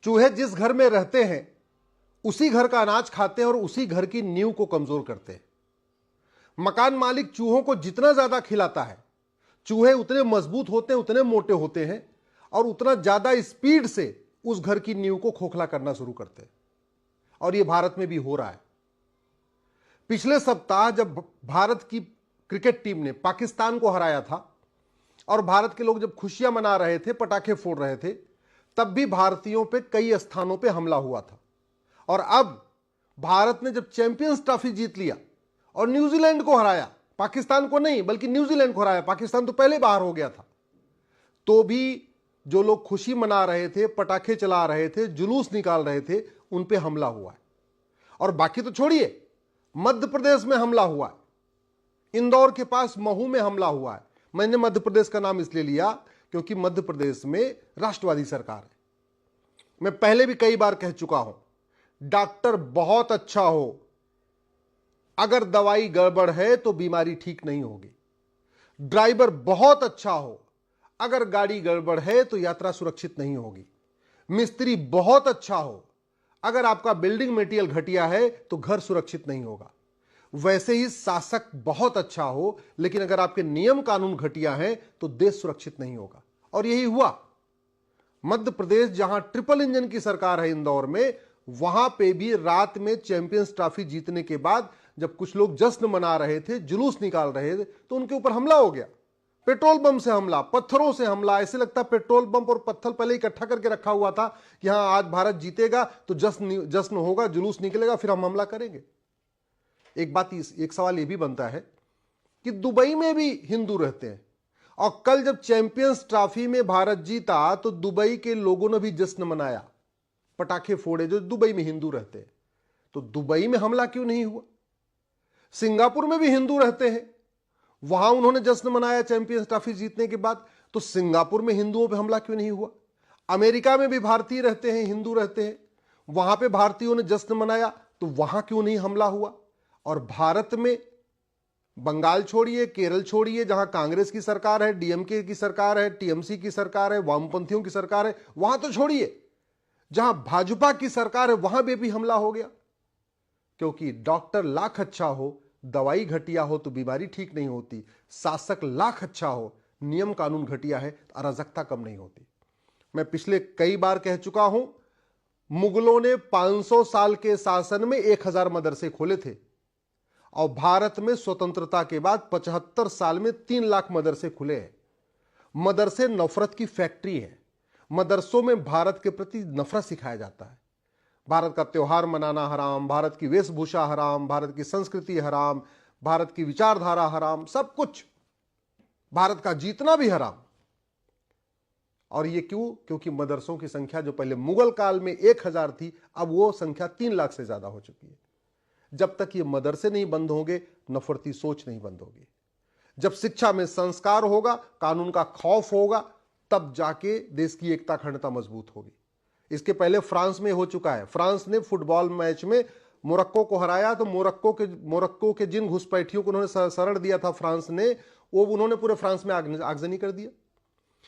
चूहे जिस घर में रहते हैं उसी घर का अनाज खाते हैं और उसी घर की नींव को कमजोर करते हैं। मकान मालिक चूहों को जितना ज्यादा खिलाता है, चूहे उतने मजबूत होते हैं, उतने मोटे होते हैं और उतना ज्यादा स्पीड से उस घर की नींव को खोखला करना शुरू करते हैं। और यह भारत में भी हो रहा है। पिछले सप्ताह जब भारत की क्रिकेट टीम ने पाकिस्तान को हराया था और भारत के लोग जब खुशियां मना रहे थे, पटाखे फोड़ रहे थे, तब भी भारतीयों पे कई स्थानों पे हमला हुआ था। और अब भारत ने जब चैंपियंस ट्रॉफी जीत लिया और न्यूजीलैंड को हराया, पाकिस्तान को नहीं बल्कि न्यूजीलैंड को हराया, पाकिस्तान तो पहले बाहर हो गया था, तो भी जो लोग खुशी मना रहे थे, पटाखे चला रहे थे, जुलूस निकाल रहे थे, उन पे हमला हुआ है। और बाकी तो छोड़िए, मध्य प्रदेश में हमला हुआ है, इंदौर के पास महू में हमला हुआ है। मैंने मध्य प्रदेश का नाम इसलिए लिया क्योंकि मध्य प्रदेश में राष्ट्रवादी सरकार है। मैं पहले भी कई बार कह चुका हूं, डॉक्टर बहुत अच्छा हो, अगर दवाई गड़बड़ है तो बीमारी ठीक नहीं होगी। ड्राइवर बहुत अच्छा हो, अगर गाड़ी गड़बड़ है तो यात्रा सुरक्षित नहीं होगी। मिस्त्री बहुत अच्छा हो, अगर आपका बिल्डिंग मटेरियल घटिया है तो घर सुरक्षित नहीं होगा। वैसे ही शासक बहुत अच्छा हो, लेकिन अगर आपके नियम कानून घटिया हैं तो देश सुरक्षित नहीं होगा। और यही हुआ। मध्य प्रदेश जहां ट्रिपल इंजन की सरकार है इंदौर में, वहां पे भी रात में चैंपियंस ट्रॉफी जीतने के बाद जब कुछ लोग जश्न मना रहे थे, जुलूस निकाल रहे थे, तो उनके ऊपर हमला हो गया। पेट्रोल बम से हमला, पत्थरों से हमला। ऐसे लगता पेट्रोल बम और पत्थर पहले इकट्ठा करके रखा हुआ था कि हां आज भारत जीतेगा तो जश्न होगा, जुलूस निकलेगा, फिर हम हमला करेंगे। एक सवाल यह भी बनता है कि दुबई में भी हिंदू रहते हैं, और कल जब चैंपियंस ट्रॉफी में भारत जीता तो दुबई के लोगों ने भी जश्न मनाया, पटाखे फोड़े, जो दुबई में हिंदू रहते हैं। तो दुबई में हमला क्यों नहीं हुआ? सिंगापुर में भी हिंदू रहते हैं, वहां उन्होंने जश्न मनाया चैंपियंस ट्रॉफी जीतने के बाद, तो सिंगापुर में हिंदुओं पे हमला क्यों नहीं हुआ? अमेरिका में भी भारतीय रहते हैं, हिंदू रहते हैं, वहां पे भारतीयों ने जश्न मनाया, तो वहां क्यों नहीं हमला हुआ? और भारत में बंगाल छोड़िए, केरल छोड़िए, जहां कांग्रेस की सरकार है, डीएमके की सरकार है, टीएमसी की सरकार है, वामपंथियों की सरकार है, वहां तो छोड़िए, जहां भाजपा की सरकार है वहां भी हमला हो गया। क्योंकि डॉक्टर लाख अच्छा हो, दवाई घटिया हो तो बीमारी ठीक नहीं होती। शासक लाख अच्छा हो, नियम कानून घटिया है तो अराजकता कम नहीं होती। मैं पिछले कई बार कह चुका हूं, मुगलों ने 500 साल के शासन में 1000 मदरसे खोले थे, और भारत में स्वतंत्रता के बाद 75 साल में 3 लाख मदरसे खुले हैं। मदरसे नफरत की फैक्ट्री है। मदरसों में भारत के प्रति नफरत सिखाया जाता है। भारत का त्योहार मनाना हराम, भारत की वेशभूषा हराम, भारत की संस्कृति हराम, भारत की विचारधारा हराम, सब कुछ, भारत का जीतना भी हराम। और ये क्यों? क्योंकि मदरसों की संख्या जो पहले मुगल काल में 1000 थी, अब वो संख्या 3 लाख से ज्यादा हो चुकी है। जब तक ये मदरसे नहीं बंद होंगे, नफरती सोच नहीं बंद होगी। जब शिक्षा में संस्कार होगा, कानून का खौफ होगा, तब जाके देश की एकता अखंडता मजबूत होगी। इसके पहले फ्रांस में हो चुका है। फ्रांस ने फुटबॉल मैच में मोरक्को को हराया, तो मोरक्को के जिन घुसपैठियों को उन्होंने शरण दिया था फ्रांस ने, वो उन्होंने पूरे फ्रांस में आगजनी कर दिया।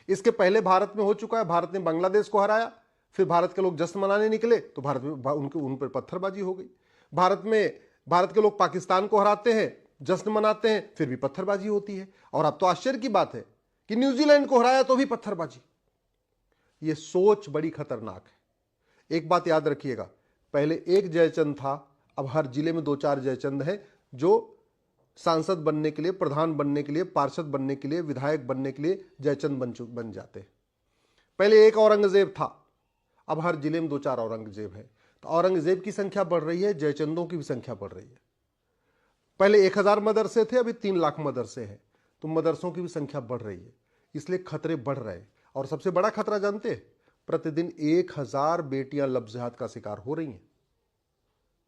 इसके पहले भारत में हो चुका है। भारत ने बांग्लादेश को हराया, फिर भारत के लोग जश्न मनाने निकले तो भारत में उन पर पत्थरबाजी हो गई। भारत के लोग पाकिस्तान को हराते हैं, जश्न मनाते हैं, फिर भी पत्थरबाजी होती है। और अब तो आश्चर्य की बात है कि न्यूजीलैंड को हराया तो भी पत्थरबाजी। यह सोच बड़ी खतरनाक है। एक बात याद रखिएगा, पहले एक जयचंद था, अब हर जिले में 2-4 जयचंद हैं जो सांसद बनने के लिए, प्रधान बनने के लिए, पार्षद बनने के लिए, विधायक बनने के लिए जयचंद बन जाते हैं। पहले एक औरंगजेब था, अब हर जिले में 2-4 औरंगजेब है। तो औरंगजेब की संख्या बढ़ रही है, जयचंदों की भी संख्या बढ़ रही है। पहले 1000 मदरसे थे, अभी 3 लाख मदरसे हैं, तो मदरसों की भी संख्या बढ़ रही है। इसलिए खतरे बढ़ रहे हैं। और सबसे बड़ा खतरा जानते हैं, प्रतिदिन 1000 बेटियां लफ्ज़ का शिकार हो रही हैं।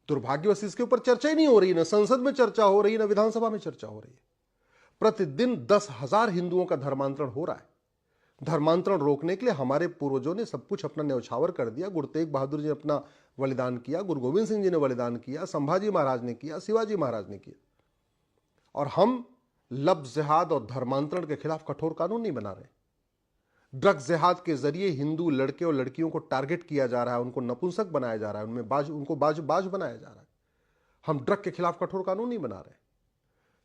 दुर्भाग्यवश इसके ऊपर चर्चा ही नहीं हो रही, ना संसद में चर्चा हो रही, ना विधानसभा में चर्चा हो रही है। प्रतिदिन 10,000 हिंदुओं का धर्मांतरण हो रहा है। धर्मांतरण रोकने के लिए हमारे पूर्वजों ने सब कुछ अपना न्यौछावर कर दिया। गुरु तेग बहादुर जी ने अपना बलिदान किया, गुरु गोविंद सिंह जी ने बलिदान किया, संभाजी महाराज ने किया, शिवाजी महाराज ने किया। और हम लव जिहाद और धर्मांतरण के खिलाफ कठोर कानून नहीं बना रहे। ड्रग्स जिहाद के जरिए हिंदू लड़के और लड़कियों को टारगेट किया जा रहा है, उनको नपुंसक बनाया जा रहा है, उनको बाज बनाया जा रहा है। हम ड्रग के खिलाफ कठोर कानून नहीं बना रहे।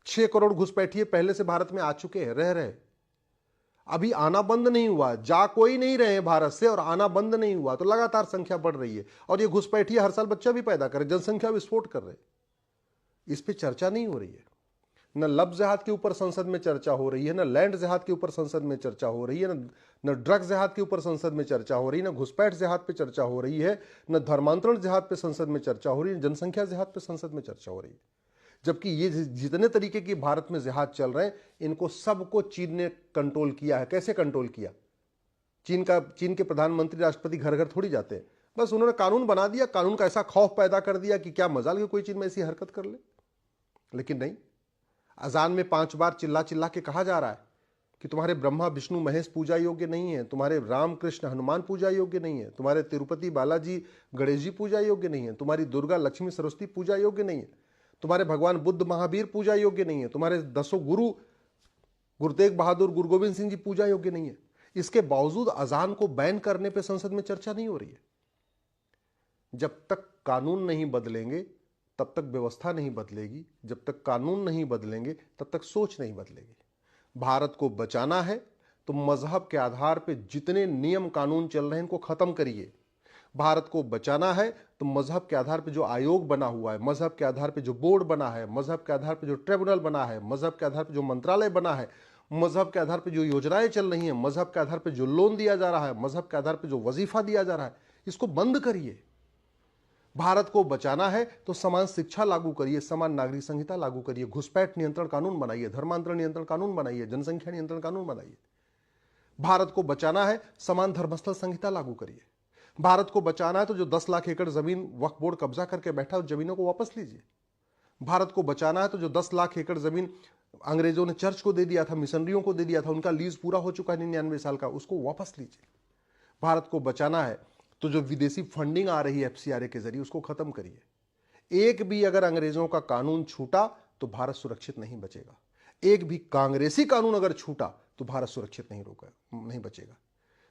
6 करोड़ घुसपैठिए पहले से भारत में आ चुके हैं, रह रहे, अभी आना बंद नहीं हुआ, जा कोई नहीं रहे भारत से और आना बंद नहीं हुआ, तो लगातार संख्या बढ़ रही है। और ये घुसपैठिए हर साल बच्चा भी पैदा कर रहे, जनसंख्या विस्फोट कर रहे। इस पे चर्चा नहीं हो रही है। न लव जिहाद के ऊपर संसद में चर्चा हो रही है, न लैंड जिहाद के ऊपर संसद में चर्चा हो रही है, न ड्रग जिहाद के ऊपर संसद में चर्चा हो रही है, न घुसपैठ जिहाद पे चर्चा हो रही है, न धर्मांतरण जिहाद पे संसद में चर्चा हो रही है, जनसंख्या जिहाद पे संसद में चर्चा हो रही है। जबकि ये जितने तरीके की भारत में जिहाद चल रहे हैं, इनको सबको चीन ने कंट्रोल किया है। कैसे कंट्रोल किया? चीन के प्रधानमंत्री राष्ट्रपति घर घर थोड़ी जाते हैं, बस उन्होंने कानून बना दिया, कानून का ऐसा खौफ पैदा कर दिया कि क्या मजाल कि कोई चीन में ऐसी हरकत कर ले। लेकिन नहीं, अजान में 5 बार चिल्ला चिल्ला के कहा जा रहा है कि तुम्हारे ब्रह्मा विष्णु महेश पूजा योग्य नहीं है, तुम्हारे राम कृष्ण हनुमान पूजा योग्य नहीं है, तुम्हारे तिरुपति बालाजी गणेश जी पूजा योग्य नहीं है, तुम्हारी दुर्गा लक्ष्मी सरस्वती पूजा योग्य नहीं है, तुम्हारे भगवान बुद्ध महावीर पूजा योग्य नहीं है, तुम्हारे 10 गुरु गुरु तेग बहादुर गुरु गोविंद सिंह जी पूजा योग्य नहीं है। इसके बावजूद अजान को बैन करने पर संसद में चर्चा नहीं हो रही है। जब तक कानून नहीं बदलेंगे तब तक व्यवस्था नहीं बदलेगी, जब तक कानून नहीं बदलेंगे तब तक सोच नहीं बदलेगी। भारत को बचाना है तो मजहब के आधार पर जितने नियम कानून चल रहे हैं इनको खत्म करिए। भारत को बचाना है तो मजहब के आधार पर जो आयोग बना हुआ है, मजहब के आधार पर जो बोर्ड बना है, मजहब के आधार पर जो ट्रिब्यूनल बना है, मजहब के आधार पर जो मंत्रालय बना है, मजहब के आधार पर जो योजनाएं चल रही हैं, मजहब के आधार पर जो लोन दिया जा रहा है, मजहब के आधार पर जो वजीफा दिया जा रहा है, इसको बंद करिए। भारत को बचाना है तो समान शिक्षा लागू करिए, समान नागरिक संहिता लागू करिए, घुसपैठ नियंत्रण कानून बनाइए, धर्मांतरण नियंत्रण कानून बनाइए, जनसंख्या नियंत्रण कानून बनाइए। भारत को बचाना है समान धर्मस्थल संहिता लागू करिए। भारत को बचाना है तो जो 10 लाख एकड़ जमीन वक्फ बोर्ड कब्जा करके बैठा उस जमीनों को वापस लीजिए। भारत को बचाना है तो जो 10 लाख एकड़ जमीन अंग्रेजों ने चर्च को दे दिया था, मिशनरियों को दे दिया था, उनका लीज पूरा हो चुका है 99 साल का, उसको वापस लीजिए। भारत को बचाना है तो जो विदेशी फंडिंग आ रही है एफसीआरए के जरिए उसको खत्म करिए। एक भी अगर अंग्रेजों का कानून छूटा तो भारत सुरक्षित नहीं बचेगा। एक भी कांग्रेसी कानून अगर छूटा तो भारत सुरक्षित नहीं बचेगा।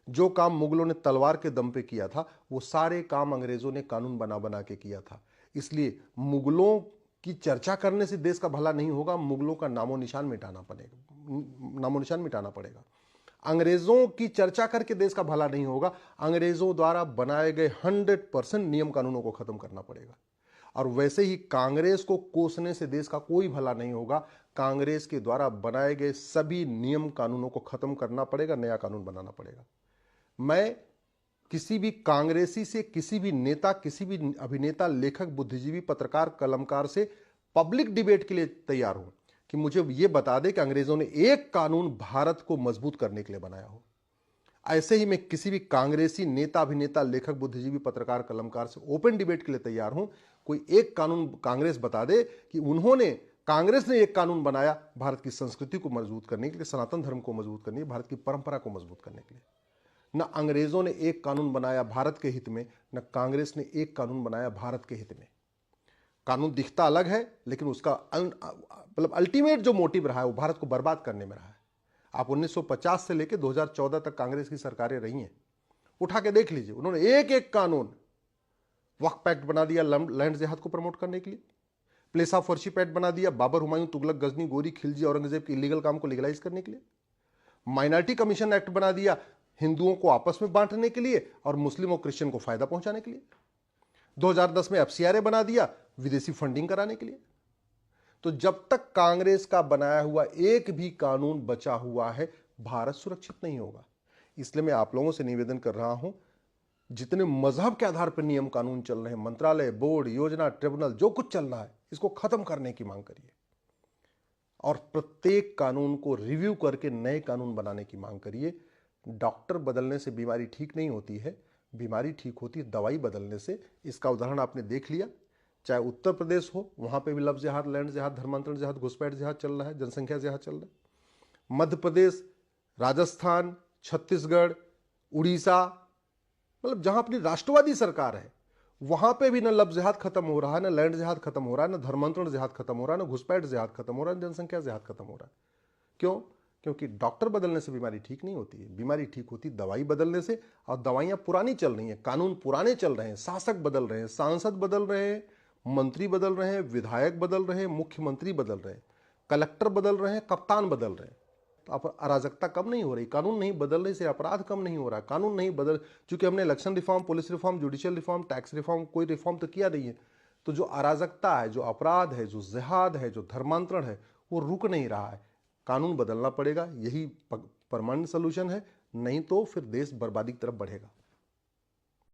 जो काम मुगलों ने तलवार के दम पे किया था वो सारे काम अंग्रेजों ने कानून बना बना के किया था। इसलिए मुगलों की चर्चा करने से देश का भला नहीं होगा, मुगलों का नामो निशान मिटाना पड़ेगा। अंग्रेजों की चर्चा करके देश का भला नहीं होगा, अंग्रेजों द्वारा बनाए गए 100% नियम कानूनों को खत्म करना पड़ेगा। और वैसे ही कांग्रेस को कोसने से देश का कोई भला नहीं होगा, कांग्रेस के द्वारा बनाए गए सभी नियम कानूनों को खत्म करना पड़ेगा, नया कानून बनाना पड़ेगा। मैं किसी भी कांग्रेसी से, किसी भी नेता, किसी भी अभिनेता, लेखक, बुद्धिजीवी, पत्रकार, कलमकार से पब्लिक डिबेट के लिए तैयार हूं कि मुझे यह बता दे कि अंग्रेजों ने एक कानून भारत को मजबूत करने के लिए बनाया हो। ऐसे ही मैं किसी भी कांग्रेसी नेता, अभिनेता, लेखक, बुद्धिजीवी, पत्रकार, कलमकार से ओपन डिबेट के लिए तैयार हूं। कोई एक कानून कांग्रेस बता दे कि कांग्रेस ने एक कानून बनाया भारत की संस्कृति को मजबूत करने के लिए, सनातन धर्म को मजबूत करने के लिए, भारत की परंपरा को मजबूत करने के लिए। न अंग्रेजों ने एक कानून बनाया भारत के हित में, न कांग्रेस ने एक कानून बनाया भारत के हित में। कानून दिखता अलग है लेकिन उसका अल्टीमेट जो मोटिव रहा है वो भारत को बर्बाद करने में रहा है। आप 1950 से लेकर 2014 तक कांग्रेस की सरकारें रही हैं, उठा के देख लीजिए, उन्होंने एक एक कानून, वक्फ एक्ट बना दिया लैंड जिहाद को प्रमोट करने के लिए, प्लेस ऑफ वर्शिप एक्ट बना दिया बाबर, हुमायूं, तुगलक, गजनी, गोरी, खिलजी, औरंगजेब के इलीगल काम को लीगलाइज करने के लिए, माइनॉरिटी कमीशन एक्ट बना दिया हिंदुओं को आपस में बांटने के लिए और मुस्लिम और क्रिश्चियन को फायदा पहुंचाने के लिए, 2010 में एफसीआरए बना दिया विदेशी फंडिंग कराने के लिए। तो जब तक कांग्रेस का बनाया हुआ एक भी कानून बचा हुआ है, भारत सुरक्षित नहीं होगा। इसलिए मैं आप लोगों से निवेदन कर रहा हूं, जितने मजहब के आधार पर नियम कानून चल रहे हैं, मंत्रालय, बोर्ड, योजना, ट्रिब्यूनल, जो कुछ चल रहा है, इसको खत्म करने की मांग करिए और प्रत्येक कानून को रिव्यू करके नए कानून बनाने की मांग करिए। डॉक्टर बदलने से बीमारी ठीक नहीं होती है, बीमारी ठीक होती है दवाई बदलने से। इसका उदाहरण आपने देख लिया, चाहे उत्तर प्रदेश हो, वहां पे भी लव जिहाद, लैंड जिहाद, धर्मांतरण जिहाद, घुसपैठ जिहाद चल रहा है, जनसंख्या जिहाद चल रहा है। मध्य प्रदेश, राजस्थान, छत्तीसगढ़, उड़ीसा, मतलब जहां अपनी राष्ट्रवादी सरकार है वहां पे भी न लव जिहाद खत्म हो रहा है, न लैंड जिहाद खत्म हो रहा है, न धर्मांतरण जिहाद खत्म हो रहा है, न घुसपैठ जिहाद खत्म हो रहा है, जनसंख्या जिहाद खत्म हो रहा है। क्यों? क्योंकि डॉक्टर बदलने से बीमारी ठीक नहीं होती है, बीमारी ठीक होती दवाई बदलने से। और दवाइयां पुरानी चल रही हैं, कानून पुराने चल रहे हैं, शासक बदल रहे हैं, सांसद बदल रहे हैं, मंत्री बदल रहे हैं, विधायक बदल रहे हैं, मुख्यमंत्री बदल रहे हैं, कलेक्टर बदल रहे हैं, कप्तान बदल रहे हैं। तो अब अराजकता कम नहीं हो रही, कानून नहीं बदलने से अपराध कम नहीं हो रहा। कानून नहीं बदल, चूंकि हमने election reform, police reform, judicial reform, tax reform, कोई रिफॉर्म तो किया नहीं है। तो जो अराजकता है, जो अपराध है, जो जिहाद है, जो धर्मांतरण है, वो रुक नहीं रहा है। कानून बदलना पड़ेगा, यही परमानेंट सोल्यूशन है, नहीं तो फिर देश बर्बादी की तरफ बढ़ेगा।